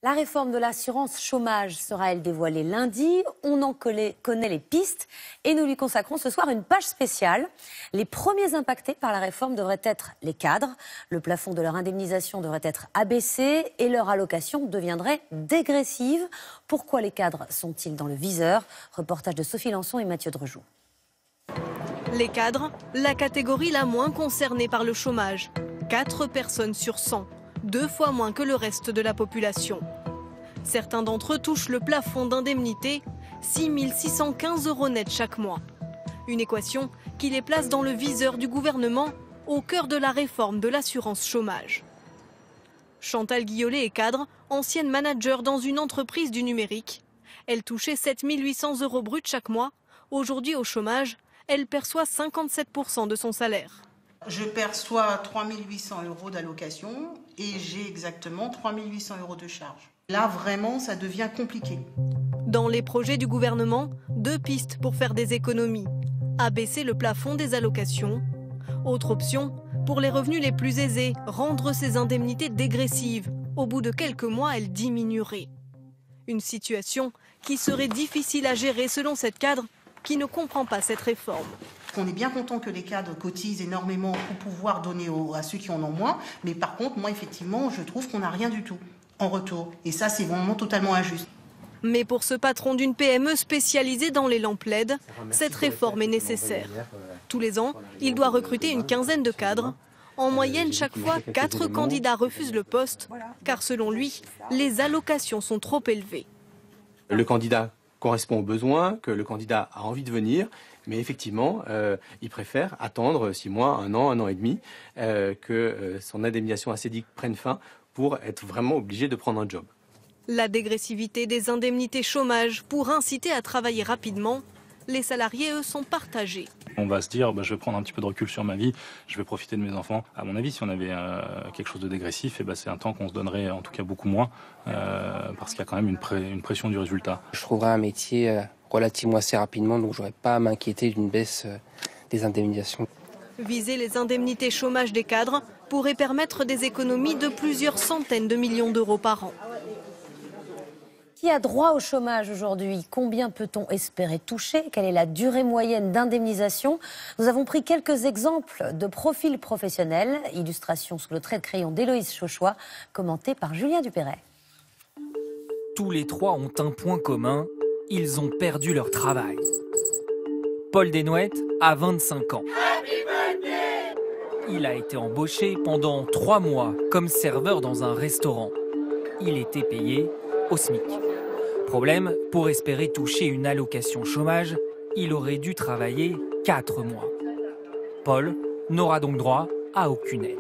La réforme de l'assurance chômage sera-elle dévoilée lundi? On en connaît les pistes et nous lui consacrons ce soir une page spéciale. Les premiers impactés par la réforme devraient être les cadres. Le plafond de leur indemnisation devrait être abaissé et leur allocation deviendrait dégressive. Pourquoi les cadres sont-ils dans le viseur? Reportage de Sophie Lançon et Mathieu Drejoux. Les cadres, la catégorie la moins concernée par le chômage. 4 personnes sur 100. 2 fois moins que le reste de la population. Certains d'entre eux touchent le plafond d'indemnité, 6 615 € net chaque mois. Une équation qui les place dans le viseur du gouvernement, au cœur de la réforme de l'assurance chômage. Chantal Guillolet est cadre, ancienne manager dans une entreprise du numérique. Elle touchait 7 800 € bruts chaque mois. Aujourd'hui au chômage, elle perçoit 57% de son salaire. Je perçois 3 800 € d'allocation et j'ai exactement 3 800 € de charges. Là, vraiment, ça devient compliqué. Dans les projets du gouvernement, 2 pistes pour faire des économies. Abaisser le plafond des allocations. Autre option, pour les revenus les plus aisés, rendre ces indemnités dégressives. Au bout de quelques mois, elles diminueraient. Une situation qui serait difficile à gérer selon cette cadre qui ne comprend pas cette réforme. On est bien content que les cadres cotisent énormément pour pouvoir donner à ceux qui en ont moins. Mais par contre, moi, effectivement, je trouve qu'on n'a rien du tout en retour. Et ça, c'est vraiment totalement injuste. Mais pour ce patron d'une PME spécialisée dans les lampes LED, cette réforme est nécessaire. Tous les ans, il doit recruter une quinzaine de cadres. En moyenne, chaque fois, 4 candidats refusent le poste, car selon lui, les allocations sont trop élevées. Le candidat correspond aux besoins, que le candidat a envie de venir, mais effectivement, il préfère attendre 6 mois, 1 an et demi, que son indemnisation assédique prenne fin pour être vraiment obligé de prendre un job. La dégressivité des indemnités chômage pour inciter à travailler rapidement, les salariés, eux, sont partagés. On va se dire, je vais prendre un petit peu de recul sur ma vie, je vais profiter de mes enfants. À mon avis, si on avait quelque chose de dégressif, c'est un temps qu'on se donnerait en tout cas beaucoup moins, parce qu'il y a quand même une pression du résultat. Je trouverai un métier relativement assez rapidement, donc je n'aurai pas à m'inquiéter d'une baisse des indemnisations. Viser les indemnités chômage des cadres pourrait permettre des économies de plusieurs centaines de millions d'euros par an. Qui a droit au chômage aujourd'hui? Combien peut-on espérer toucher? Quelle est la durée moyenne d'indemnisation? Nous avons pris quelques exemples de profils professionnels. Illustration sous le trait de crayon d'Héloïse Chauchois, commentée par Julien Dupéret. Tous les 3 ont un point commun, ils ont perdu leur travail. Paul Desnouettes a 25 ans. Il a été embauché pendant 3 mois comme serveur dans un restaurant. Il était payé au SMIC. Problème, pour espérer toucher une allocation chômage, il aurait dû travailler 4 mois. Paul n'aura donc droit à aucune aide.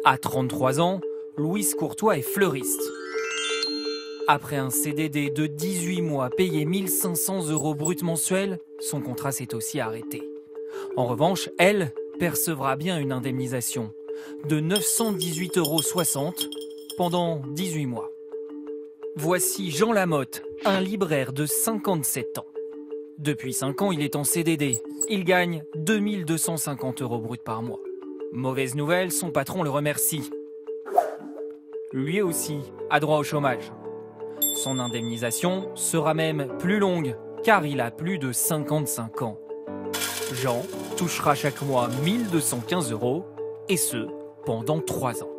À 33 ans, Louise Courtois est fleuriste. Après un CDD de 18 mois payé 1 500 € brut mensuels, son contrat s'est aussi arrêté. En revanche, elle percevra bien une indemnisation de 918,60 € pendant 18 mois. Voici Jean Lamotte, un libraire de 57 ans. Depuis 5 ans, il est en CDD. Il gagne 2 250 € brut par mois. Mauvaise nouvelle, son patron le remercie. Lui aussi a droit au chômage. Son indemnisation sera même plus longue, car il a plus de 55 ans. Jean touchera chaque mois 1 215 €, et ce, pendant 3 ans.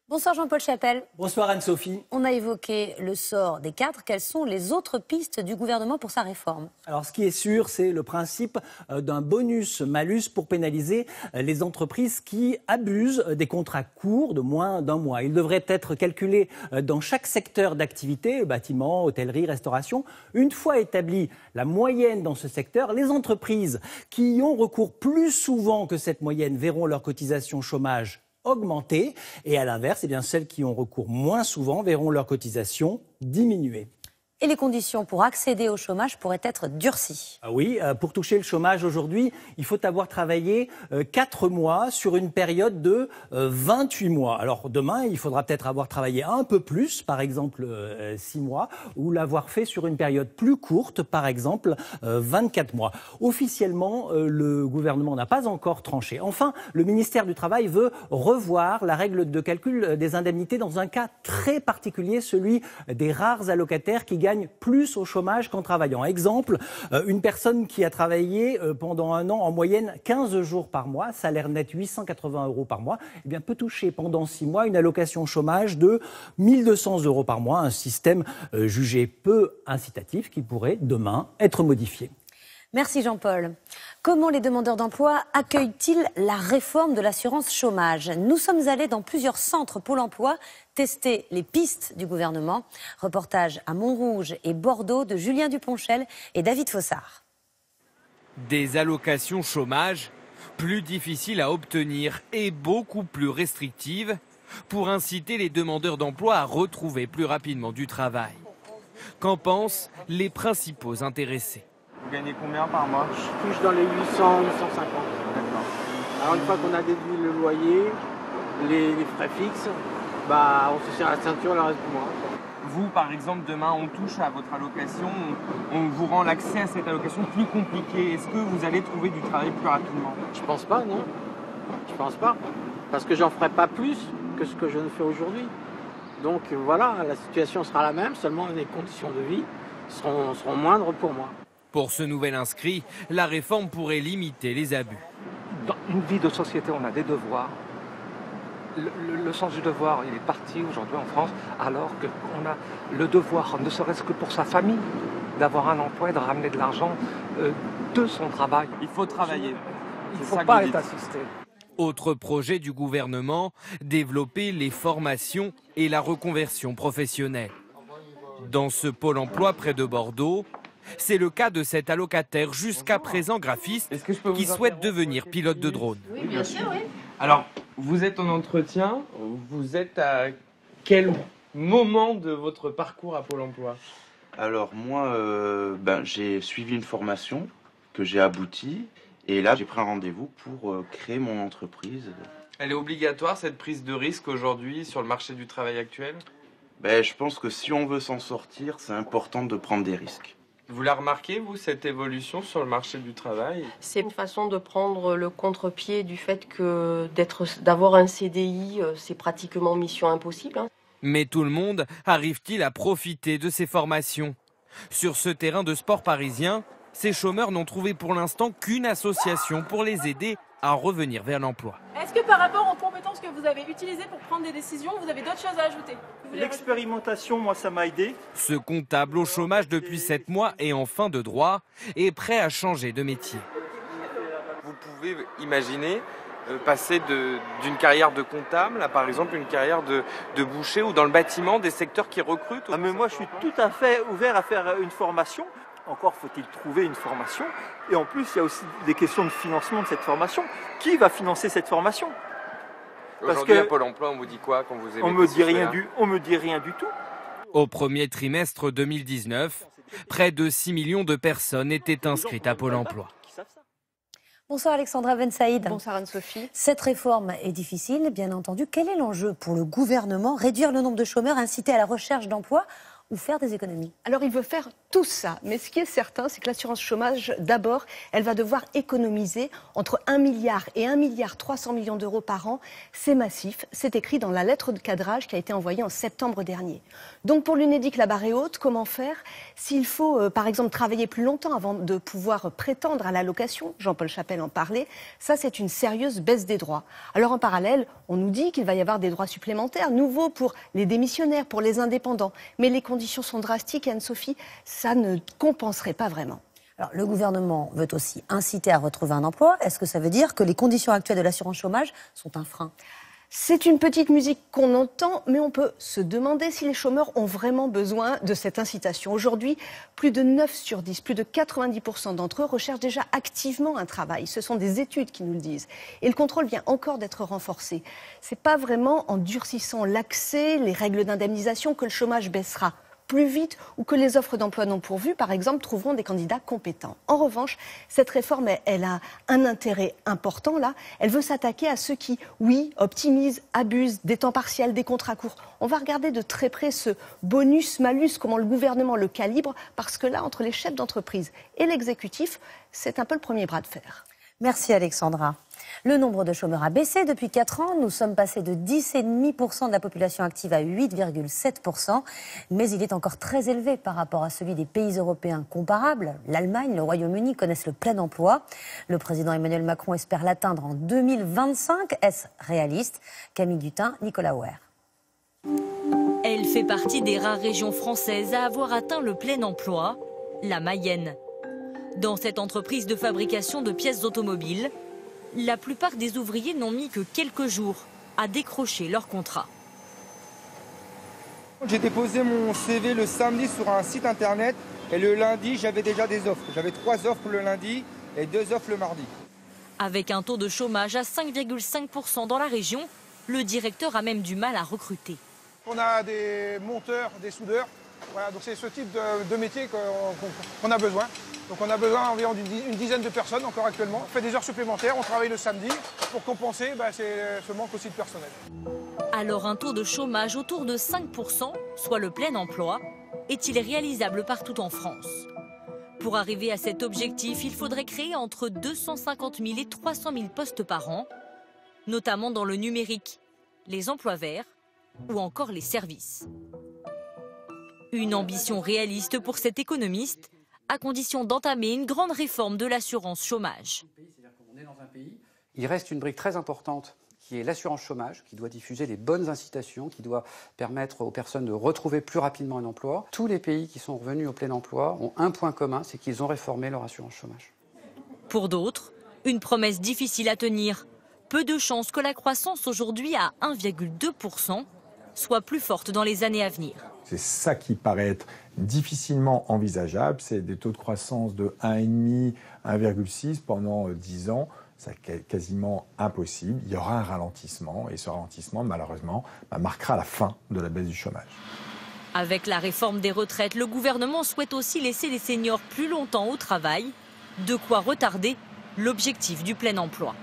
Bonsoir Jean-Paul Chapelle. Bonsoir Anne-Sophie. On a évoqué le sort des cadres. Quelles sont les autres pistes du gouvernement pour sa réforme? Alors ce qui est sûr, c'est le principe d'un bonus-malus pour pénaliser les entreprises qui abusent des contrats courts de moins d'1 mois. Il devrait être calculé dans chaque secteur d'activité, bâtiment, hôtellerie, restauration. Une fois établie la moyenne dans ce secteur, les entreprises qui y ont recours plus souvent que cette moyenne verront leur cotisation chômage augmenter, et à l'inverse, celles qui ont recours moins souvent verront leur cotisation diminuer. Et les conditions pour accéder au chômage pourraient être durcies. Ah oui, pour toucher le chômage aujourd'hui, il faut avoir travaillé 4 mois sur une période de 28 mois. Alors demain, il faudra peut-être avoir travaillé un peu plus, par exemple 6 mois, ou l'avoir fait sur une période plus courte, par exemple 24 mois. Officiellement, le gouvernement n'a pas encore tranché. Enfin, le ministère du Travail veut revoir la règle de calcul des indemnités dans un cas très particulier, celui des rares allocataires qui gagne plus au chômage qu'en travaillant. Exemple, une personne qui a travaillé pendant un an en moyenne 15 jours par mois, salaire net 880 € par mois, eh bien, peut toucher pendant 6 mois une allocation chômage de 1200 € par mois, un système jugé peu incitatif qui pourrait demain être modifié. Merci Jean-Paul. Comment les demandeurs d'emploi accueillent-ils la réforme de l'assurance chômage? Nous sommes allés dans plusieurs centres Pôle emploi tester les pistes du gouvernement. Reportage à Montrouge et Bordeaux de Julien Duponchel et David Fossard. Des allocations chômage plus difficiles à obtenir et beaucoup plus restrictives pour inciter les demandeurs d'emploi à retrouver plus rapidement du travail. Qu'en pensent les principaux intéressés? Vous gagnez combien par mois? Je touche dans les 800, 850. D'accord. Alors une fois qu'on a déduit le loyer, les frais fixes, bah on se serre la ceinture le reste du mois. Vous, par exemple, demain, on touche à votre allocation, on vous rend l'accès à cette allocation plus compliqué. Est-ce que vous allez trouver du travail plus rapidement? Je pense pas, non. Je pense pas. Parce que j'en ferai pas plus que ce que je ne fais aujourd'hui. Donc voilà, la situation sera la même, seulement les conditions de vie seront moindres pour moi. Pour ce nouvel inscrit, la réforme pourrait limiter les abus. Dans une vie de société, on a des devoirs. Le sens du devoir, il est parti aujourd'hui en France, alors qu'on a le devoir, ne serait-ce que pour sa famille, d'avoir un emploi et de ramener de l'argent de son travail. Il faut travailler. Il ne faut pas être assisté. Autre projet du gouvernement, développer les formations et la reconversion professionnelle. Dans ce pôle emploi près de Bordeaux, c'est le cas de cet allocataire jusqu'à présent graphiste qui souhaite devenir pilote de drone. Oui, bien sûr, oui. Alors, vous êtes en entretien, vous êtes à quel moment de votre parcours à Pôle emploi? Alors moi, j'ai suivi une formation que j'ai aboutie et là j'ai pris un rendez-vous pour créer mon entreprise. Elle est obligatoire cette prise de risque aujourd'hui sur le marché du travail actuel? Je pense que si on veut s'en sortir, c'est important de prendre des risques. Vous la remarquez, vous, cette évolution sur le marché du travail? C'est une façon de prendre le contre-pied du fait que d'avoir un CDI, c'est pratiquement mission impossible. Mais tout le monde arrive-t-il à profiter de ces formations? Sur ce terrain de sport parisien, ces chômeurs n'ont trouvé pour l'instant qu'une association pour les aider à revenir vers l'emploi. Est-ce que par rapport aux compétences que vous avez utilisées pour prendre des décisions, vous avez d'autres choses à ajouter? L'expérimentation, moi, ça m'a aidé. Ce comptable au chômage depuis 7 mois et en fin de droit est prêt à changer de métier. Vous pouvez imaginer passer d'une carrière de comptable à, par exemple, une carrière de boucher ou dans le bâtiment, des secteurs qui recrutent? Mais moi, je suis tout à fait ouvert à faire une formation. Encore faut-il trouver une formation. Et en plus, il y a aussi des questions de financement de cette formation. Qui va financer cette formation? Aujourd'hui, à Pôle emploi, on vous dit quoi quand vous émettez on me dit rien du tout. Au premier trimestre 2019, près de 6 millions de personnes étaient inscrites à Pôle emploi. Bonsoir Alexandra Ben Saïd. Bonsoir Anne-Sophie. Cette réforme est difficile, bien entendu. Quel est l'enjeu pour le gouvernement? Réduire le nombre de chômeurs, inciter à la recherche d'emploi ou faire des économies? Alors il veut faire tout ça, mais ce qui est certain, c'est que l'assurance chômage, d'abord, elle va devoir économiser entre 1 milliard et 1,3 milliard d'euros par an. C'est massif, c'est écrit dans la lettre de cadrage qui a été envoyée en septembre dernier. Donc pour l'UNEDIC, la barre est haute, comment faire? S'il faut, par exemple, travailler plus longtemps avant de pouvoir prétendre à l'allocation, Jean-Paul Chapelle en parlait, ça c'est une sérieuse baisse des droits. Alors en parallèle, on nous dit qu'il va y avoir des droits supplémentaires, nouveaux pour les démissionnaires, pour les indépendants, mais les conditions sont drastiques, Anne-Sophie, ça ne compenserait pas vraiment. Alors, le gouvernement veut aussi inciter à retrouver un emploi. Est-ce que ça veut dire que les conditions actuelles de l'assurance chômage sont un frein? C'est une petite musique qu'on entend, mais on peut se demander si les chômeurs ont vraiment besoin de cette incitation. Aujourd'hui, plus de 9 sur 10, plus de 90% d'entre eux recherchent déjà activement un travail. Ce sont des études qui nous le disent. Et le contrôle vient encore d'être renforcé. C'est pas vraiment en durcissant l'accès, les règles d'indemnisation que le chômage baissera. plus vite ou que les offres d'emploi non pourvues, par exemple, trouveront des candidats compétents. En revanche, cette réforme, elle a un intérêt important là. Elle veut s'attaquer à ceux qui, oui, optimisent, abusent des temps partiels, des contrats courts. On va regarder de très près ce bonus-malus, comment le gouvernement le calibre, parce que là, entre les chefs d'entreprise et l'exécutif, c'est un peu le premier bras de fer. Merci Alexandra. Le nombre de chômeurs a baissé depuis 4 ans. Nous sommes passés de 10,5% de la population active à 8,7%. Mais il est encore très élevé par rapport à celui des pays européens comparables. L'Allemagne, le Royaume-Uni connaissent le plein emploi. Le président Emmanuel Macron espère l'atteindre en 2025. Est-ce réaliste? Camille Dutin, Nicolas Houer. Elle fait partie des rares régions françaises à avoir atteint le plein emploi, la Mayenne. Dans cette entreprise de fabrication de pièces automobiles, la plupart des ouvriers n'ont mis que quelques jours à décrocher leur contrat. J'ai déposé mon CV le samedi sur un site internet et le lundi, j'avais déjà des offres. J'avais 3 offres le lundi et 2 offres le mardi. Avec un taux de chômage à 5,5% dans la région, le directeur a même du mal à recruter. On a des monteurs, des soudeurs. Voilà, donc c'est ce type de métier qu'on a besoin. Donc on a besoin environ d'une dizaine de personnes encore actuellement. On fait des heures supplémentaires, on travaille le samedi pour compenser ce manque aussi de personnel. Alors un taux de chômage autour de 5%, soit le plein emploi, est-il réalisable partout en France? Pour arriver à cet objectif, il faudrait créer entre 250 000 et 300 000 postes par an, notamment dans le numérique, les emplois verts ou encore les services. Une ambition réaliste pour cet économiste, à condition d'entamer une grande réforme de l'assurance chômage. Il reste une brique très importante qui est l'assurance chômage, qui doit diffuser les bonnes incitations, qui doit permettre aux personnes de retrouver plus rapidement un emploi. Tous les pays qui sont revenus au plein emploi ont un point commun, c'est qu'ils ont réformé leur assurance chômage. Pour d'autres, une promesse difficile à tenir. Peu de chances que la croissance aujourd'hui à 1,2% soit plus forte dans les années à venir. C'est ça qui paraît être difficilement envisageable, c'est des taux de croissance de 1,5, 1,6 pendant 10 ans. C'est quasiment impossible. Il y aura un ralentissement et ce ralentissement, malheureusement, marquera la fin de la baisse du chômage. Avec la réforme des retraites, le gouvernement souhaite aussi laisser les seniors plus longtemps au travail, de quoi retarder l'objectif du plein emploi.